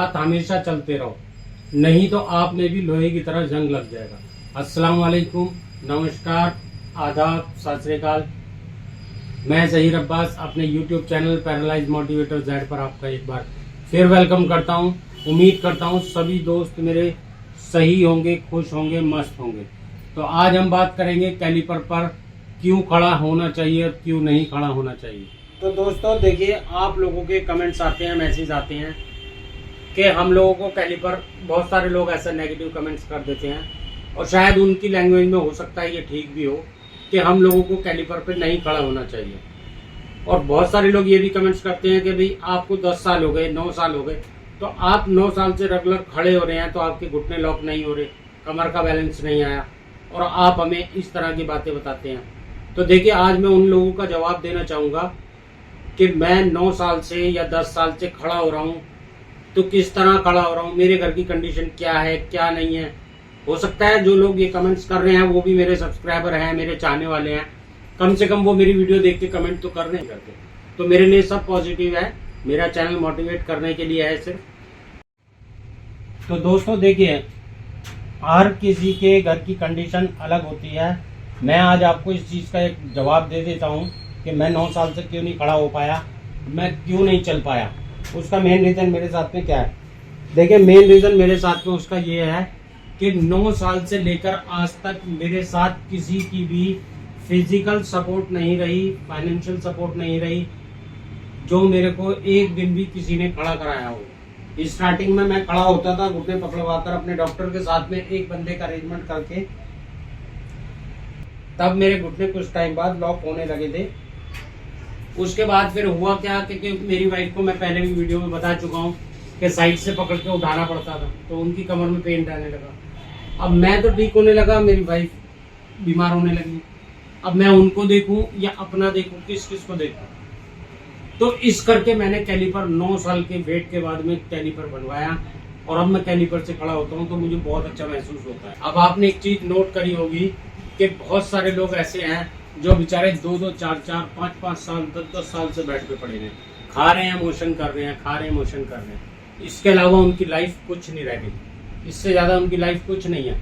साथ हमेशा चलते रहो, नहीं तो आप में भी लोहे की तरह जंग लग जाएगा। अस्सलाम वालेकुम, नमस्कार, आदाब, सत श्री अकाल। मैं ज़हीर अब्बास अपने YouTube channel paralyse motivator Z पर आपका एक बार फिर वेलकम करता हूं। उम्मीद करता हूं सभी दोस्त मेरे सही होंगे, खुश होंगे, मस्त होंगे। तो आज हम बात करेंगे कैलिपर पर क्यों खड़ा होना चाहिए और क्यों नहीं खड़ा होना चाहिए। तो दोस्तों देखिए, आप लोगों के कमेंट्स आते हैं, मैसेज आते हैं कि हम लोगों को कैलिपर, बहुत सारे लोग ऐसा नेगेटिव कमेंट्स कर देते हैं और शायद उनकी लैंग्वेज में हो सकता है ये ठीक भी हो कि हम लोगों को कैलिपर पे नहीं खड़ा होना चाहिए। और बहुत सारे लोग ये भी कमेंट्स करते हैं कि भाई आपको 10 साल हो गए, 9 साल हो गए, तो आप 9 साल से रेगुलर खड़े हो रहे हैं तो आपके घुटने लॉक नहीं हो रहे, कमर का बैलेंस नहीं आया और आप हमें इस तरह की बातें बताते हैं। तो देखिए, आज मैं उन लोगों का जवाब देना चाहूँगा कि मैं 9 साल से या 10 साल से खड़ा हो रहा हूँ, तो किस तरह खड़ा हो रहा हूँ, मेरे घर की कंडीशन क्या है, क्या नहीं है। हो सकता है जो लोग ये कमेंट्स कर रहे हैं वो भी मेरे सब्सक्राइबर हैं, मेरे चाहने वाले हैं, कम से कम वो मेरी वीडियो देख के कमेंट तो कर रहे हैं करके। तो मेरे लिए सब पॉजिटिव है, मेरा चैनल मोटिवेट करने के लिए है सिर्फ। तो दोस्तों देखिए, हर किसी के घर की कंडीशन अलग होती है। मैं आज आपको इस चीज़ का एक जवाब दे देता हूँ कि मैं 9 साल से क्यों नहीं खड़ा हो पाया, मैं क्यों नहीं चल पाया। उसका मेन रीज़न मेरे साथ में क्या है। देखिए, मेन रीज़न मेरे साथ में उसका ये है कि 9 साल से लेकर आज तक मेरे साथ किसी की भी फिजिकल सपोर्ट नहीं रही, फाइनेंशियल सपोर्ट नहीं रही, जो मेरे को एक दिन भी किसी ने खड़ा कराया हो। स्टार्टिंग में मैं खड़ा होता था घुटने पकड़वाकर अपने डॉक्टर के साथ में, एक बंदे का अरेंजमेंट करके, तब मेरे घुटने कुछ टाइम बाद लॉक होने लगे थे। उसके बाद फिर हुआ क्या कि मेरी वाइफ को मैं पहले भी वीडियो में बता चुका हूँ कि साइड से पकड़ के उठाना पड़ता था, तो उनकी कमर में पेन आने लगा। अब मैं तो ठीक होने लगा, मेरी वाइफ बीमार होने लगी। अब मैं उनको देखूं या अपना देखूं, किस किस को देखूं। तो इस करके मैंने कैलिपर 9 साल के वेट के बाद में कैलिपर बनवाया और अब मैं कैलिपर से खड़ा होता हूं तो मुझे बहुत अच्छा महसूस होता है। अब आपने एक चीज नोट करी होगी कि बहुत सारे लोग ऐसे हैं जो बेचारे 2-2, 4-4, 5-5 साल, 10-10 साल से बेड पे पड़े हैं, खा रहे हैं, मोशन कर रहे हैं, खा रहे हैं, मोशन कर रहे हैं। इसके अलावा उनकी लाइफ कुछ नहीं रह गई, इससे ज्यादा उनकी लाइफ कुछ नहीं है।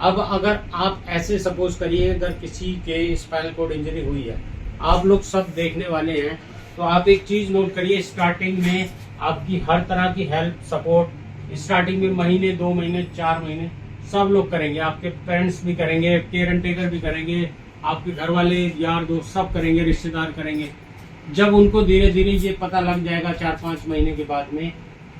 अब अगर आप ऐसे सपोज करिए, अगर किसी के स्पाइनल कॉर्ड इंजरी हुई है, आप लोग सब देखने वाले हैं, तो आप एक चीज नोट करिए, स्टार्टिंग में आपकी हर तरह की हेल्प सपोर्ट स्टार्टिंग में महीने, 2 महीने, 4 महीने सब लोग करेंगे। आपके पेरेंट्स भी करेंगे, केयर एंड टेकर भी करेंगे, आपके घर वाले, यार दोस्त सब करेंगे, रिश्तेदार करेंगे। जब उनको धीरे धीरे ये पता लग जाएगा 4-5 महीने के बाद में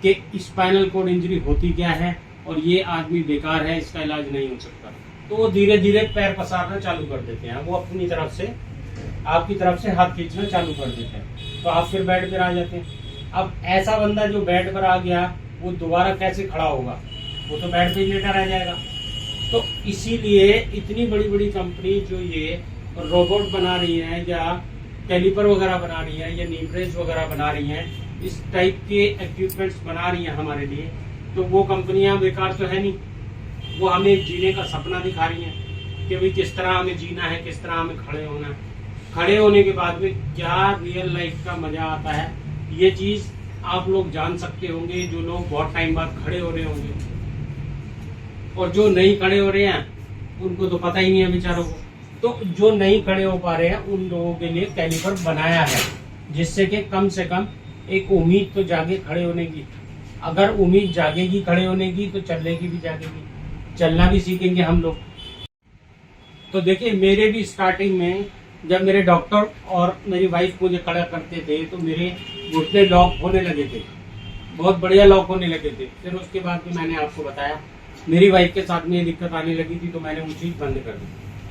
कि स्पाइनल कॉर्ड इंजरी होती क्या है और ये आदमी बेकार है, इसका इलाज नहीं हो सकता, तो वो धीरे धीरे पैर पसारना चालू कर देते हैं, वो अपनी तरफ से आपकी तरफ से हाथ खींचना चालू कर देते हैं, तो आप फिर बेड पर आ जाते हैं। अब ऐसा बंदा जो बेड पर आ गया वो दोबारा कैसे खड़ा होगा, वो तो बेड पे ही लेटा रह जाएगा। तो इसीलिए इतनी बड़ी बड़ी कंपनी जो ये रोबोट बना रही है या कैलिपर वगैरह बना रही है या नी ब्रेस वगैरह बना रही हैं, इस टाइप के इक्विपमेंट्स बना रही हैं हमारे लिए, तो वो कंपनियां बेकार तो है नहीं, वो हमें जीने का सपना दिखा रही हैं कि भाई किस तरह हमें जीना है, किस तरह हमें खड़े होना है। खड़े होने के बाद में क्या रियल लाइफ का मजा आता है, ये चीज आप लोग जान सकते होंगे जो लोग बहुत टाइम बाद खड़े हो रहे होंगे, और जो नहीं खड़े हो रहे हैं उनको तो पता ही नहीं है बेचारों को। तो जो नहीं खड़े हो पा रहे हैं उन लोगों के लिए कैलिपर बनाया है, जिससे कि कम से कम एक उम्मीद तो जागे खड़े होने की। अगर उम्मीद जागेगी खड़े होने की तो चलने की भी जागेगी, चलना भी सीखेंगे हम लोग। तो देखिए, मेरे भी स्टार्टिंग में जब मेरे डॉक्टर और मेरी वाइफ मुझे खड़ा करते थे तो मेरे घुटने लॉक होने लगे थे, बहुत बढ़िया लॉक होने लगे थे। फिर उसके बाद भी मैंने आपको बताया मेरी वाइफ के साथ में दिक्कत आने लगी थी, तो मैंने वो चीज़ बंद कर दी।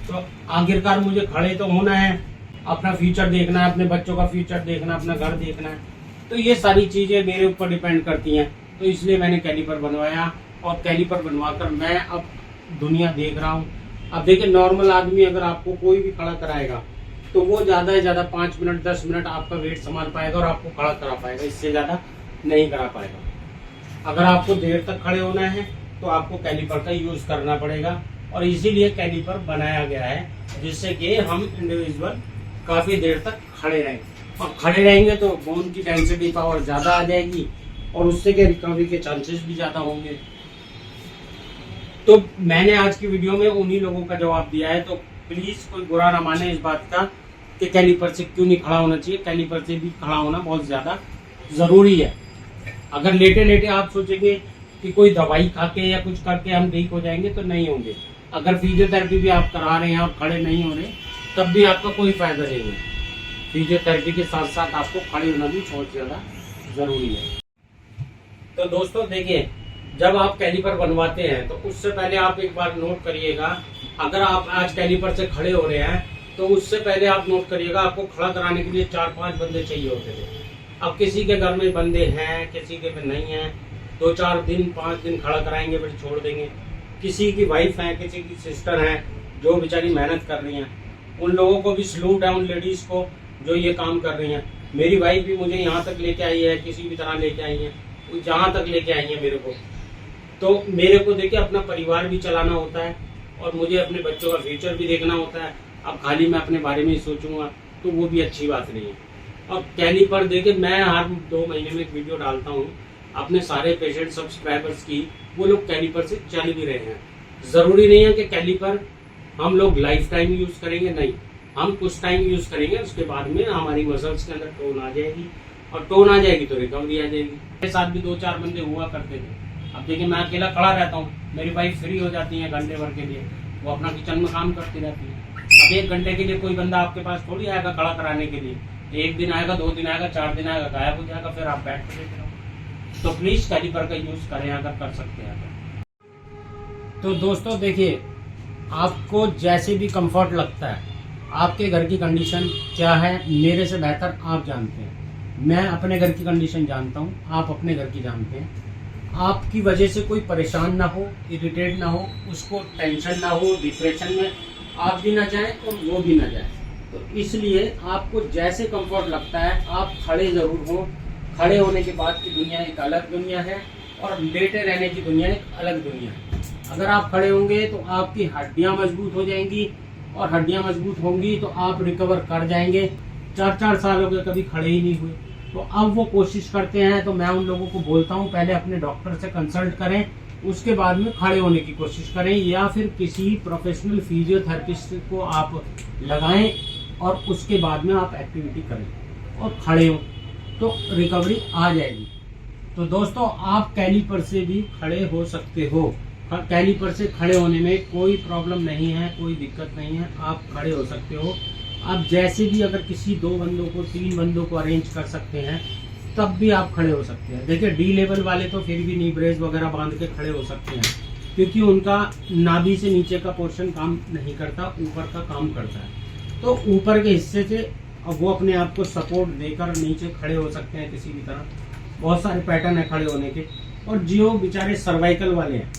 तो आखिरकार मुझे खड़े तो होना है, अपना फ्यूचर देखना है, अपने बच्चों का फ्यूचर देखना, अपना घर देखना है, तो ये सारी चीज़ें मेरे ऊपर डिपेंड करती हैं। तो इसलिए मैंने कैलिपर बनवाया और कैलिपर बनवाकर मैं अब दुनिया देख रहा हूँ। अब देखिए, नॉर्मल आदमी अगर आपको कोई भी खड़ा कराएगा तो वो ज़्यादा से ज़्यादा 5 मिनट 10 मिनट आपका वेट संभाल पाएगा और आपको खड़ा करा पाएगा, इससे ज़्यादा नहीं करा पाएगा। अगर आपको देर तक खड़े होना है तो आपको कैलिपर का यूज करना पड़ेगा, और इसीलिए कैलिपर बनाया गया है, जिससे कि हम इंडिविजुअल काफी देर तक खड़े रहें, और खड़े रहेंगे तो बोन की डेंसिटी पावर ज्यादा आ जाएगी और उससे के रिकवरी के चांसेस भी ज़्यादा होंगे। तो मैंने आज की वीडियो में उन्हीं लोगों का जवाब दिया है। तो प्लीज़ कोई बुरा ना माने इस बात का कि कैलिपर से क्यों नहीं खड़ा होना चाहिए। कैलिपर से भी खड़ा होना बहुत ज़्यादा ज़रूरी है। अगर लेटे लेटे आप सोचेंगे कि कोई दवाई खा के या कुछ करके हम ठीक हो जाएंगे तो नहीं होंगे। अगर फिजियोथेरेपी भी आप करा रहे हैं और खड़े नहीं हो रहे तब भी आपका कोई फायदा नहीं है। फिजियोथेरेपी के साथ साथ आपको खड़े होना भी बहुत ज़्यादा ज़रूरी है। तो दोस्तों देखिए, जब आप कैलिपर बनवाते हैं तो उससे पहले आप एक बार नोट करिएगा, अगर आप आज कैलिपर से खड़े हो रहे हैं तो उससे पहले आप नोट करिएगा आपको खड़ा कराने के लिए 4-5 बंदे चाहिए होते थे। अब किसी के घर में बंदे हैं, किसी के में नहीं है, 2-4 दिन 5 दिन खड़ा कराएंगे फिर छोड़ देंगे। किसी की वाइफ है, किसी की सिस्टर है जो बेचारी मेहनत कर रही हैं, उन लोगों को भी सलूट है, उन लेडीज को जो ये काम कर रही हैं। मेरी वाइफ भी मुझे यहाँ तक लेके आई है, किसी भी तरह लेके आई है, जहाँ तक लेके आई है मेरे को। तो मेरे को देखिए अपना परिवार भी चलाना होता है और मुझे अपने बच्चों का फ्यूचर भी देखना होता है। अब खाली मैं अपने बारे में ही सोचूंगा तो वो भी अच्छी बात नहीं है। और कैलिपर देखिए, मैं हर 2 महीने में एक वीडियो डालता हूँ अपने सारे पेशेंट सब्सक्राइबर्स की, वो लोग कैलिपर से चल भी रहे हैं। ज़रूरी नहीं है कि कैलिपर हम लोग लाइफ टाइम यूज़ करेंगे, नहीं, हम कुछ टाइम यूज़ करेंगे, उसके बाद में हमारी मसल्स के अंदर टोन आ जाएगी और टोन आ जाएगी तो रिकवरी आ जाएगी। मेरे साथ भी 2-4 बंदे हुआ करते थे। अब देखिए मैं अकेला खड़ा रहता हूँ, मेरी वाइफ फ्री हो जाती है घंटे भर के लिए, वो अपना किचन में काम करती रहती है। अब 1 घंटे के लिए कोई बंदा आपके पास थोड़ी आएगा खड़ा कराने के लिए। 1 दिन आएगा, 2 दिन आएगा, 4 दिन आएगा, गायब हो जाएगा, फिर आप बैठ कर देते रहो। तो प्लीज कैलिपर का यूज करें अगर कर सकते हैं। तो दोस्तों देखिए, आपको जैसे भी कंफर्ट लगता है, आपके घर की कंडीशन क्या है मेरे से बेहतर आप जानते हैं। मैं अपने घर की कंडीशन जानता हूँ, आप अपने घर की जानते हैं। आपकी वजह से कोई परेशान ना हो, इरिटेट ना हो, उसको टेंशन ना हो, डिप्रेशन में आप भी ना जाएं और वो भी ना जाए। तो इसलिए आपको जैसे कंफर्ट लगता है आप खड़े ज़रूर हो। खड़े होने के बाद की दुनिया एक अलग दुनिया है और लेटे रहने की दुनिया एक अलग दुनिया है। अगर आप खड़े होंगे तो आपकी हड्डियां मजबूत हो जाएंगी और हड्डियां मजबूत होंगी तो आप रिकवर कर जाएंगे। 4-4 साल हो गए कभी खड़े ही नहीं हुए, तो अब वो कोशिश करते हैं। तो मैं उन लोगों को बोलता हूँ पहले अपने डॉक्टर से कंसल्ट करें, उसके बाद में खड़े होने की कोशिश करें, या फिर किसी प्रोफेशनल फिजियोथेरेपिस्ट को आप लगाएं और उसके बाद में आप एक्टिविटी करें और खड़े हों तो रिकवरी आ जाएगी। तो दोस्तों, आप कैलिपर से भी खड़े हो सकते हो। कैलिपर से खड़े होने में कोई प्रॉब्लम नहीं है, कोई दिक्कत नहीं है, आप खड़े हो सकते हो। आप जैसे भी अगर किसी 2 बंदों को 3 बंदों को अरेंज कर सकते हैं तब भी आप खड़े हो सकते हैं। देखिए डी लेवल वाले तो फिर भी नी ब्रेस वगैरह बांध के खड़े हो सकते हैं, क्योंकि उनका नाभि से नीचे का पोर्शन काम नहीं करता, ऊपर का काम करता है। तो ऊपर के हिस्से से वो अपने आप को सपोर्ट देकर नीचे खड़े हो सकते हैं किसी भी तरह। बहुत सारे पैटर्न है खड़े होने के। और जो बेचारे सर्वाइकल वाले हैं,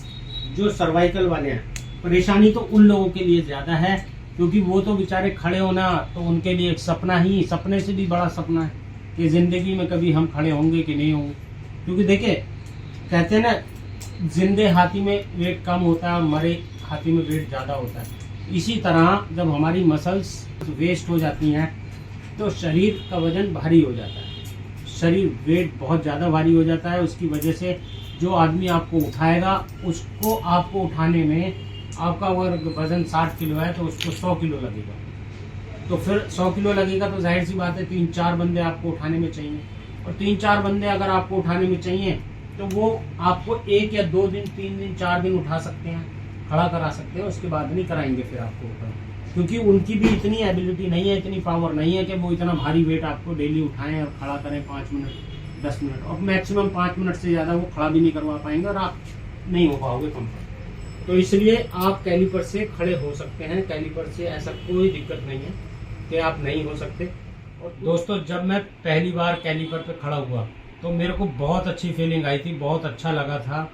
जो सर्वाइकल वाले हैं, परेशानी तो उन लोगों के लिए ज़्यादा है, क्योंकि वो तो बेचारे खड़े होना तो उनके लिए एक सपना ही, सपने से भी बड़ा सपना है कि ज़िंदगी में कभी हम खड़े होंगे कि नहीं होंगे। क्योंकि देखिए कहते हैं ना, जिंदे हाथी में वेट कम होता है, मरे हाथी में वेट ज़्यादा होता है। इसी तरह जब हमारी मसल्स वेस्ट हो जाती हैं तो शरीर का वजन भारी हो जाता है, शरीर वेट बहुत ज़्यादा भारी हो जाता है। उसकी वजह से जो आदमी आपको उठाएगा उसको आपको उठाने में, आपका अगर वजन 60 किलो है तो उसको 100 किलो लगेगा। तो फिर 100 किलो लगेगा तो जाहिर सी बात है 3-4 बंदे आपको उठाने में चाहिए। और 3-4 बंदे अगर आपको उठाने में चाहिए तो वो आपको 1 या 2 दिन, 3 दिन, 4 दिन उठा सकते हैं, खड़ा करा सकते हैं, उसके बाद नहीं कराएंगे फिर आपको ऊपर, क्योंकि उनकी भी इतनी एबिलिटी नहीं है, इतनी पावर नहीं है कि वो इतना भारी वेट आपको डेली उठाएं और खड़ा करें 5 मिनट 10 मिनट, और मैक्सिमम 5 मिनट से ज़्यादा वो खड़ा भी नहीं करवा पाएंगे और आप नहीं हो पाओगे कंफर्ट। तो इसलिए आप कैलिपर से खड़े हो सकते हैं, कैलिपर से ऐसा कोई दिक्कत नहीं है कि आप नहीं हो सकते। और दोस्तों, जब मैं पहली बार कैलिपर पे खड़ा हुआ तो मेरे को बहुत अच्छी फीलिंग आई थी, बहुत अच्छा लगा था।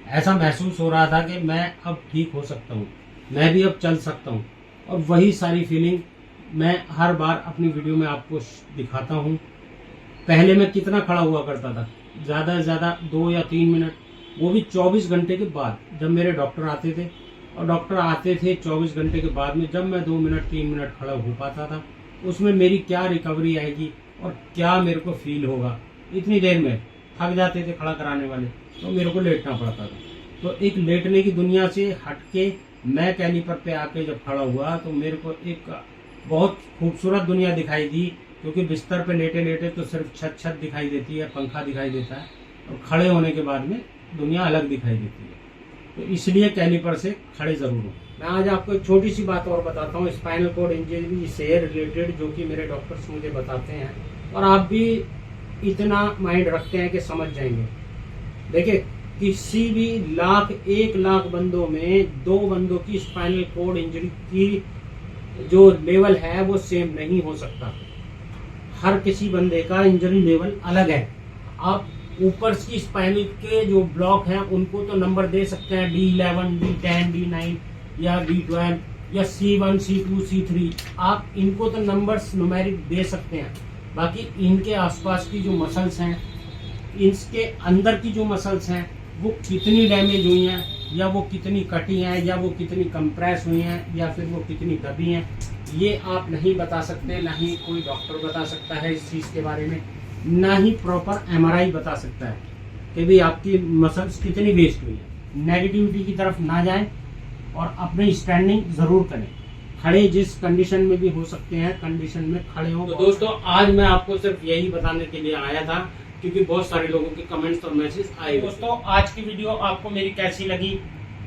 ऐसा महसूस हो रहा था कि मैं अब ठीक हो सकता हूँ, मैं भी अब चल सकता हूँ। और वही सारी फीलिंग मैं हर बार अपनी वीडियो में आपको दिखाता हूँ। पहले मैं कितना खड़ा हुआ करता था, ज़्यादा से ज़्यादा 2 या 3 मिनट, वो भी 24 घंटे के बाद, जब मेरे डॉक्टर आते थे। और डॉक्टर आते थे 24 घंटे के बाद में, जब मैं 2 मिनट 3 मिनट खड़ा हो पाता था, उसमें मेरी क्या रिकवरी आएगी और क्या मेरे को फील होगा। इतनी देर में थक जाते थे खड़ा कराने वाले, तो मेरे को लेटना पड़ता था। तो एक लेटने की दुनिया से हट के मैं कैलिपर पे आके जब खड़ा हुआ तो मेरे को एक बहुत खूबसूरत दुनिया दिखाई दी, क्योंकि बिस्तर पे लेटे लेटे तो सिर्फ छत दिखाई देती है, पंखा दिखाई देता है, और खड़े होने के बाद में दुनिया अलग दिखाई देती है। तो इसलिए कैलिपर से खड़े जरूर हो। मैं आज आपको एक छोटी सी बात और बताता हूँ, स्पाइनल कॉर्ड इंजरी से रिलेटेड, जो कि मेरे डॉक्टर्स मुझे बताते हैं और आप भी इतना माइंड रखते हैं कि समझ जाएंगे। देखिए, किसी भी 1 लाख बंदों में 2 बंदों की स्पाइनल कॉर्ड इंजरी की जो लेवल है वो सेम नहीं हो सकता। हर किसी बंदे का इंजरी लेवल अलग है। आप ऊपर की स्पाइनल के जो ब्लॉक हैं उनको तो नंबर दे सकते हैं, D11, D10, D9 या D12 या C1, C2, C3, आप इनको तो नंबर्स न्यूमेरिक दे सकते हैं। बाकी इनके आसपास की जो मसल्स हैं, इसके अंदर की जो मसल्स हैं, वो कितनी डैमेज हुई हैं, या वो कितनी कटी हैं, या वो कितनी कंप्रेस हुई हैं, या फिर वो कितनी दबी हैं, ये आप नहीं बता सकते। ना ही कोई डॉक्टर बता सकता है इस चीज़ के बारे में, ना ही प्रॉपर MRI बता सकता है कि भी आपकी मसल्स कितनी वेस्ट हुई है। नेगेटिविटी की तरफ ना जाएं और अपनी स्टैंडिंग जरूर करें। खड़े जिस कंडीशन में भी हो सकते हैं, कंडीशन में खड़े हो। तो दोस्तों, आज मैं आपको सिर्फ यही बताने के लिए आया था, क्योंकि बहुत सारे लोगों के कमेंट्स और मैसेज आए। दोस्तों, आज की वीडियो आपको मेरी कैसी लगी,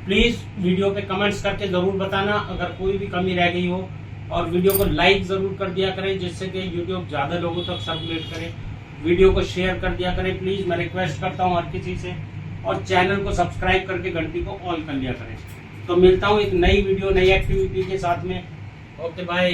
प्लीज वीडियो पे कमेंट्स करके जरूर बताना। अगर कोई भी कमी रह गई हो, और वीडियो को लाइक जरूर कर दिया करें, जिससे कि यूट्यूब ज्यादा लोगों तक सर्कुलेट करे। वीडियो को शेयर कर दिया करें प्लीज, मैं रिक्वेस्ट करता हूँ हर किसी से। और चैनल को सब्सक्राइब करके घंटी को ऑन कर लिया करें। तो मिलता हूँ एक नई वीडियो, नई एक्टिविटी के साथ में। Okay, bye.